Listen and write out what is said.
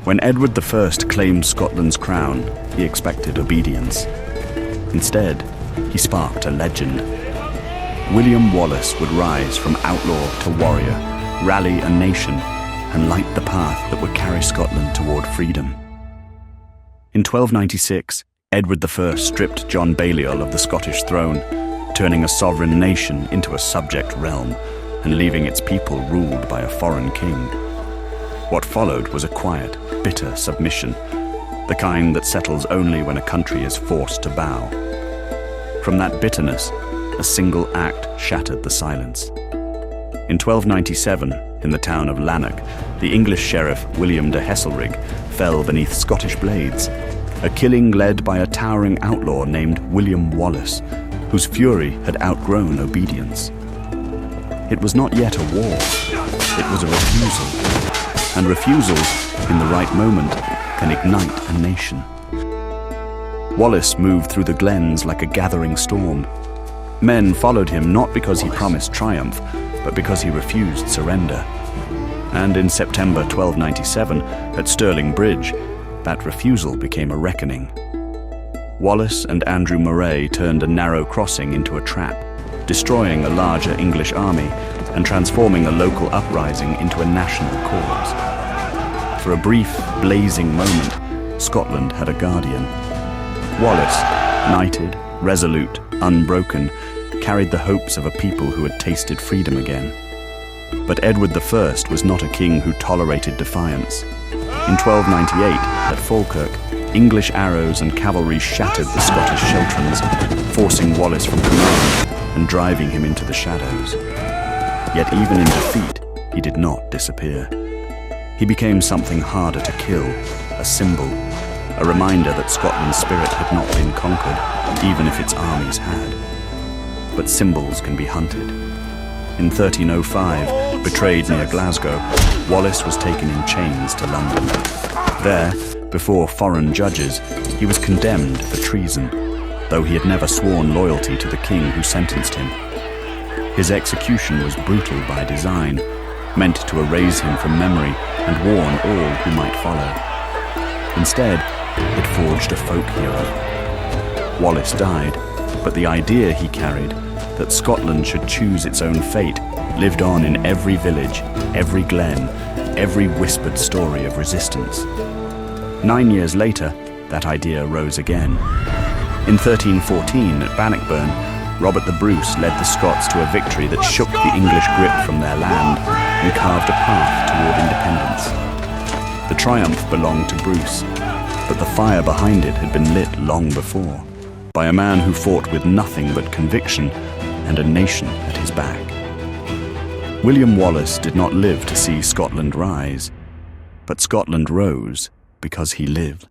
When Edward I claimed Scotland's crown, he expected obedience. Instead, he sparked a legend. William Wallace would rise from outlaw to warrior, rally a nation, and light the path that would carry Scotland toward freedom. In 1296, Edward I stripped John Balliol of the Scottish throne, turning a sovereign nation into a subject realm and leaving its people ruled by a foreign king. What followed was a quiet, bitter submission, the kind that settles only when a country is forced to bow. From that bitterness, a single act shattered the silence. In 1297, in the town of Lanark, the English sheriff William de Heselrigg fell beneath Scottish blades, a killing led by a towering outlaw named William Wallace, whose fury had outgrown obedience. It was not yet a war, it was a refusal. And refusals, in the right moment, can ignite a nation. Wallace moved through the glens like a gathering storm. Men followed him not because he promised triumph, but because he refused surrender. And in September 1297, at Stirling Bridge, that refusal became a reckoning. Wallace and Andrew Murray turned a narrow crossing into a trap, destroying a larger English army and transforming a local uprising into a national cause. For a brief, blazing moment, Scotland had a guardian. Wallace, knighted, resolute, unbroken, carried the hopes of a people who had tasted freedom again. But Edward I was not a king who tolerated defiance. In 1298, at Falkirk, English arrows and cavalry shattered the Scottish Sheltrons, forcing Wallace from command and driving him into the shadows. Yet even in defeat, he did not disappear. He became something harder to kill, a symbol, a reminder that Scotland's spirit had not been conquered, even if its armies had. But symbols can be hunted. In 1305, betrayed near Glasgow, Wallace was taken in chains to London. There, before foreign judges, he was condemned for treason, though he had never sworn loyalty to the king who sentenced him. His execution was brutal by design, meant to erase him from memory and warn all who might follow. Instead, it forged a folk hero. Wallace died, but the idea he carried, that Scotland should choose its own fate, lived on in every village, every glen, every whispered story of resistance. 9 years later, that idea rose again. In 1314, at Bannockburn, Robert the Bruce led the Scots to a victory that shook the English grip from their land and carved a path toward independence. The triumph belonged to Bruce, but the fire behind it had been lit long before, by a man who fought with nothing but conviction and a nation at his back. William Wallace did not live to see Scotland rise, but Scotland rose because he lived.